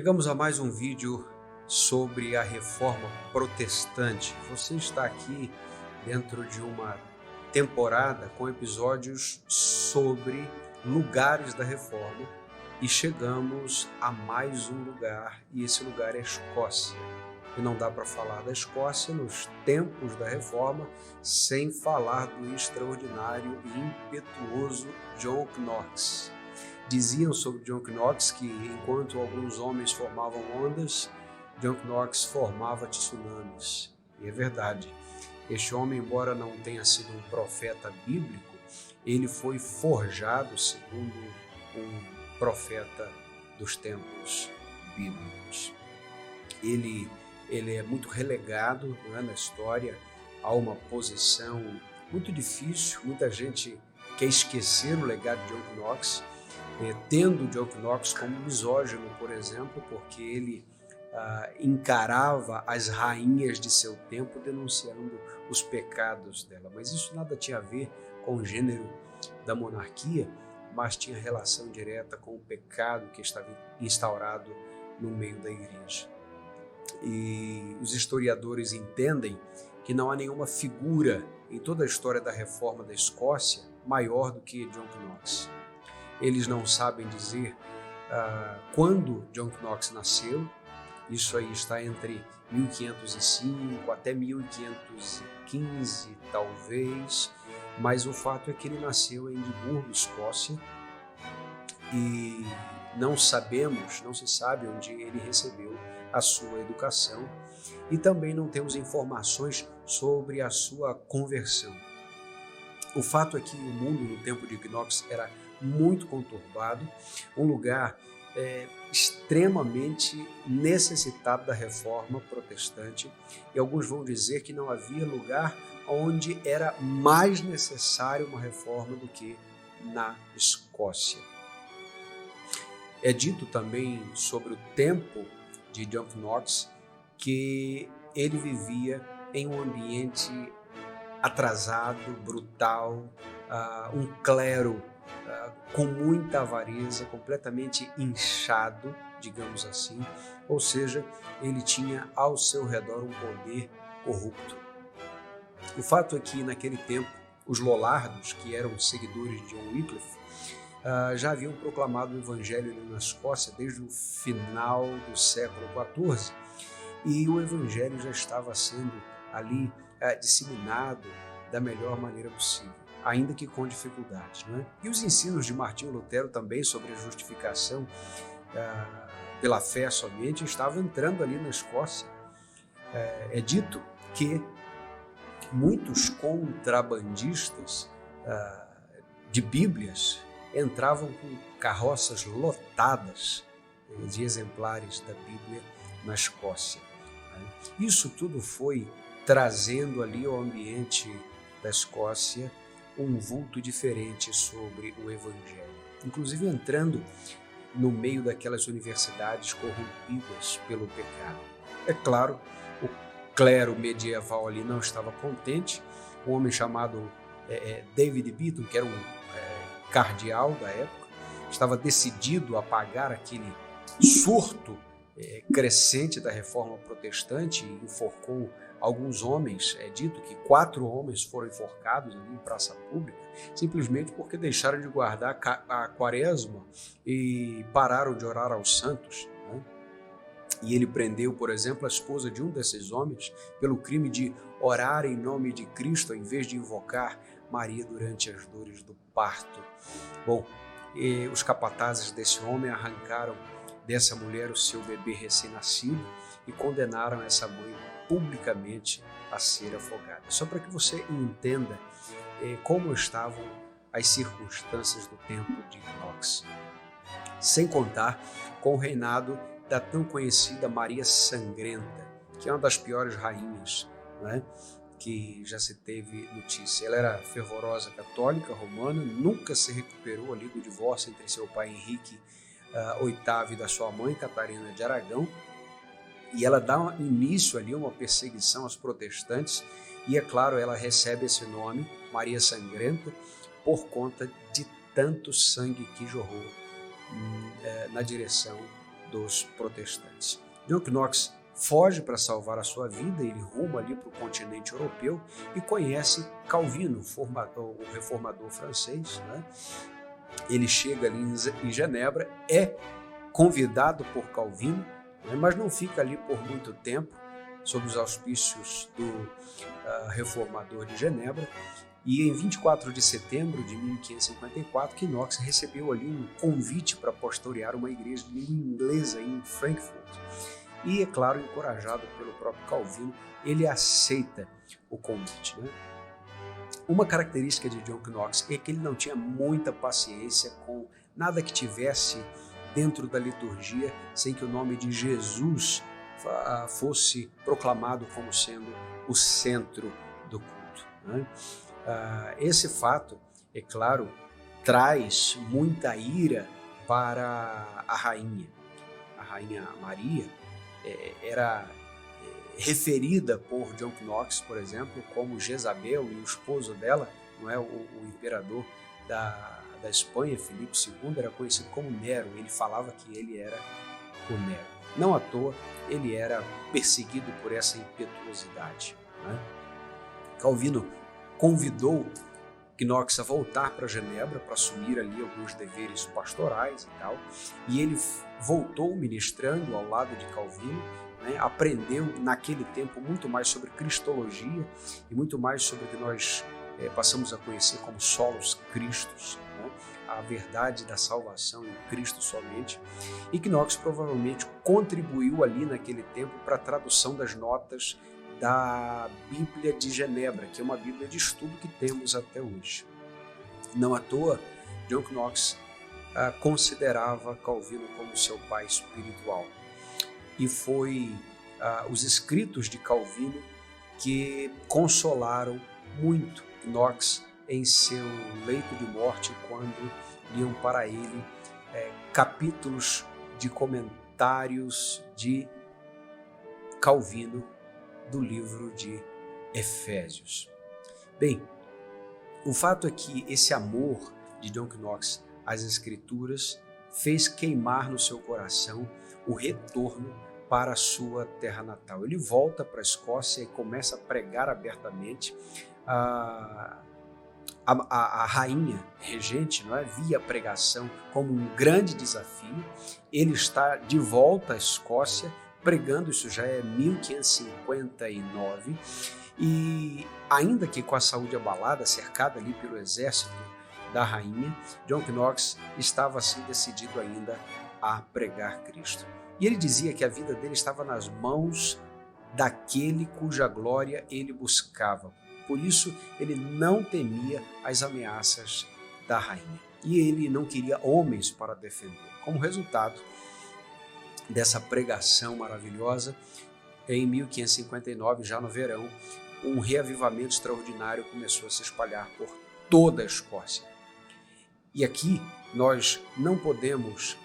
Chegamos a mais um vídeo sobre a Reforma Protestante. Você está aqui dentro de uma temporada com episódios sobre lugares da Reforma e chegamos a mais um lugar, e esse lugar é a Escócia. E não dá para falar da Escócia nos tempos da Reforma sem falar do extraordinário e impetuoso John Knox. Diziam sobre John Knox que, enquanto alguns homens formavam ondas, John Knox formava tsunamis. E é verdade. Este homem, embora não tenha sido um profeta bíblico, ele foi forjado segundo um profeta dos tempos bíblicos. Ele é muito relegado, na história a uma posição muito difícil. Muita gente quer esquecer o legado de John Knox, tendo John Knox como misógino, por exemplo, porque ele encarava as rainhas de seu tempo denunciando os pecados dela. Mas isso nada tinha a ver com o gênero da monarquia, mas tinha relação direta com o pecado que estava instaurado no meio da igreja. E os historiadores entendem que não há nenhuma figura em toda a história da reforma da Escócia maior do que John Knox. Eles não sabem dizer quando John Knox nasceu. Isso aí está entre 1505 até 1515, talvez, mas o fato é que ele nasceu em Edimburgo, Escócia, e não se sabe onde ele recebeu a sua educação, e também não temos informações sobre a sua conversão. O fato é que o mundo no tempo de Knox era muito conturbado, um lugar extremamente necessitado da reforma protestante, e alguns vão dizer que não havia lugar onde era mais necessário uma reforma do que na Escócia. É dito também sobre o tempo de John Knox que ele vivia em um ambiente atrasado, brutal, um clero com muita avareza, completamente inchado, digamos assim, ou seja, ele tinha ao seu redor um poder corrupto. O fato é que naquele tempo os Lollardos, que eram seguidores de John Wycliffe, já haviam proclamado o evangelho na Escócia desde o final do século XIV, e o evangelho já estava sendo ali disseminado da melhor maneira possível, ainda que com dificuldades, não é? E os ensinos de Martinho Lutero também sobre a justificação pela fé somente estavam entrando ali na Escócia. É dito que muitos contrabandistas de Bíblias entravam com carroças lotadas de exemplares da Bíblia na Escócia. Isso tudo foi trazendo ali ao ambiente da Escócia um vulto diferente sobre o Evangelho, inclusive entrando no meio daquelas universidades corrompidas pelo pecado. É claro, o clero medieval ali não estava contente. Um homem chamado David Beaton, que era um cardeal da época, estava decidido a apagar aquele surto crescente da reforma protestante e enforcou alguns homens. É dito que 4 homens foram enforcados ali em praça pública, simplesmente porque deixaram de guardar a quaresma e pararam de orar aos santos, né? E ele prendeu, por exemplo, a esposa de um desses homens pelo crime de orar em nome de Cristo, em vez de invocar Maria durante as dores do parto. Bom, os capatazes desse homem arrancaram dessa mulher o seu bebê recém-nascido e condenaram essa mãe publicamente a ser afogada. Só para que você entenda como estavam as circunstâncias do tempo de Knox. Sem contar com o reinado da tão conhecida Maria Sangrenta, que é uma das piores rainhas, né, que já se teve notícia. Ela era fervorosa católica romana, nunca se recuperou ali do divórcio entre seu pai Henrique VIII e da sua mãe Catarina de Aragão, e ela dá início ali a uma perseguição aos protestantes, e é claro, ela recebe esse nome, Maria Sangrenta, por conta de tanto sangue que jorrou na direção dos protestantes. John Knox foge para salvar a sua vida, ele ruma ali para o continente europeu e conhece Calvino, o reformador francês, né? Ele chega ali em Genebra, é convidado por Calvino, né? Mas não fica ali por muito tempo, sob os auspícios do reformador de Genebra. E em 24 de setembro de 1554, Knox recebeu ali um convite para pastorear uma igreja de língua inglesa em Frankfurt. E, é claro, encorajado pelo próprio Calvino, ele aceita o convite, né? Uma característica de John Knox é que ele não tinha muita paciência com nada que tivesse dentro da liturgia sem que o nome de Jesus fosse proclamado como sendo o centro do culto, né? Esse fato, é claro, traz muita ira para a rainha. A rainha Maria era referida por John Knox, por exemplo, como Jezabel, e o esposo dela, não é, o imperador da Espanha, Filipe II, era conhecido como Nero. Ele falava que ele era o Nero. Não à toa, ele era perseguido por essa impetuosidade, né? Calvino convidou Knox a voltar para Genebra para assumir ali alguns deveres pastorais e tal, e ele voltou ministrando ao lado de Calvino, né? Aprendeu naquele tempo muito mais sobre cristologia e muito mais sobre o que nós passamos a conhecer como solos Christus, né? A verdade da salvação em Cristo somente. E Knox provavelmente contribuiu ali naquele tempo para a tradução das notas da Bíblia de Genebra, que é uma Bíblia de estudo que temos até hoje. Não à toa, John Knox considerava Calvino como seu pai espiritual. E foi os escritos de Calvino que consolaram muito Knox em seu leito de morte, quando liam para ele capítulos de comentários de Calvino do livro de Efésios. Bem, o fato é que esse amor de John Knox às Escrituras fez queimar no seu coração o retorno para a sua terra natal. Ele volta para a Escócia e começa a pregar abertamente. A rainha regente, não é, via a pregação como um grande desafio. Ele está de volta à Escócia, pregando, isso já é 1559, e ainda que com a saúde abalada, cercado ali pelo exército da rainha, John Knox estava assim decidido ainda a pregar Cristo. E ele dizia que a vida dele estava nas mãos daquele cuja glória ele buscava. Por isso, ele não temia as ameaças da rainha. E ele não queria homens para defender. Como resultado dessa pregação maravilhosa, em 1559, já no verão, um reavivamento extraordinário começou a se espalhar por toda a Escócia. E aqui nós não podemos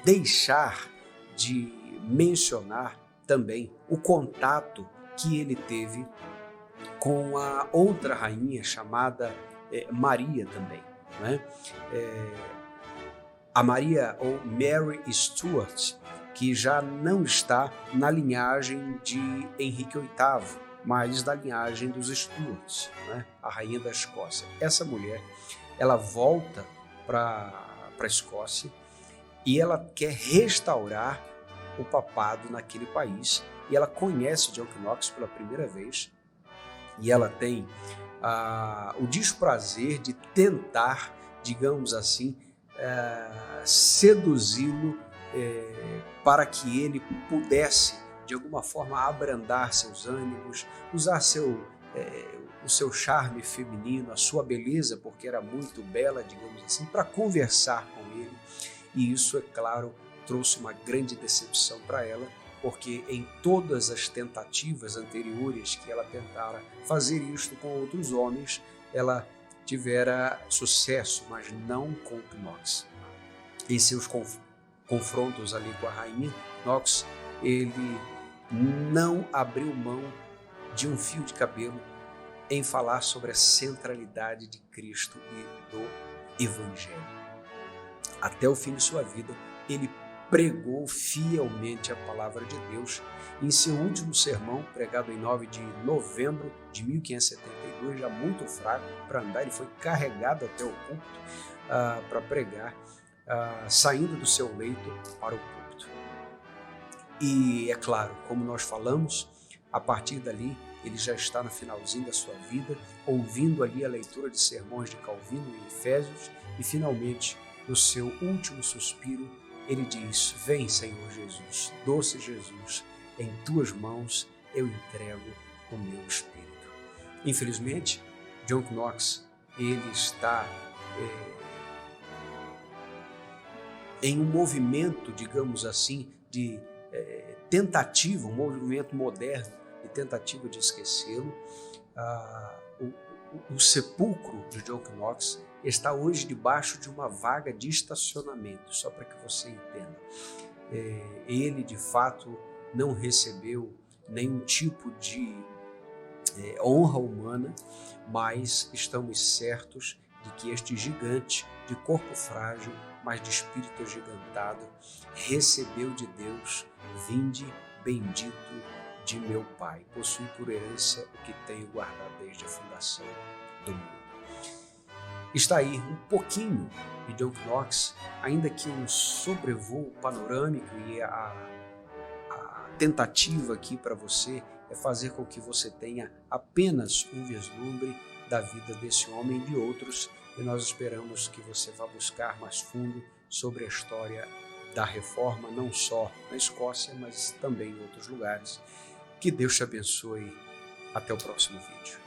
deixar de mencionar também o contato que ele teve com a outra rainha chamada Maria também, né? A Maria, ou Mary Stuart, que já não está na linhagem de Henrique VIII, mas da linhagem dos Stuarts, né? A rainha da Escócia. Essa mulher, ela volta para a Escócia e ela quer restaurar o papado naquele país, e ela conhece John Knox pela primeira vez, e ela tem o desprazer de tentar, digamos assim, seduzi-lo para que ele pudesse, de alguma forma, abrandar seus ânimos, usar o seu charme feminino, a sua beleza, porque era muito bela, digamos assim, para conversar com ele. E isso, é claro, trouxe uma grande decepção para ela, porque em todas as tentativas anteriores que ela tentara fazer isto com outros homens, ela tivera sucesso, mas não com Knox. Em seus confrontos ali com a rainha, Knox, ele não abriu mão de um fio de cabelo em falar sobre a centralidade de Cristo e do Evangelho. Até o fim de sua vida, ele pregou fielmente a palavra de Deus. Em seu último sermão, pregado em 9 de novembro de 1572, já muito fraco para andar, ele foi carregado até o púlpito para pregar, saindo do seu leito para o púlpito. E é claro, como nós falamos, a partir dali ele já está no finalzinho da sua vida, ouvindo ali a leitura de sermões de Calvino em Efésios, e finalmente, no seu último suspiro, ele diz: vem, Senhor Jesus, doce Jesus, em tuas mãos eu entrego o meu espírito. Infelizmente, John Knox, ele está em um movimento, digamos assim, de tentativa, um movimento moderno de tentativa de esquecê-lo. O sepulcro de John Knox está hoje debaixo de uma vaga de estacionamento, só para que você entenda. Ele, de fato, não recebeu nenhum tipo de honra humana, mas estamos certos de que este gigante, de corpo frágil, mas de espírito agigantado, recebeu de Deus: vinde, bendito de meu Pai, possui por herança o que tenho guardado desde a fundação do mundo. Está aí um pouquinho de John Knox, ainda que um sobrevoo panorâmico, e a tentativa aqui para você é fazer com que você tenha apenas um vislumbre da vida desse homem e de outros, e nós esperamos que você vá buscar mais fundo sobre a história da Reforma, não só na Escócia, mas também em outros lugares. Que Deus te abençoe. Até o próximo vídeo.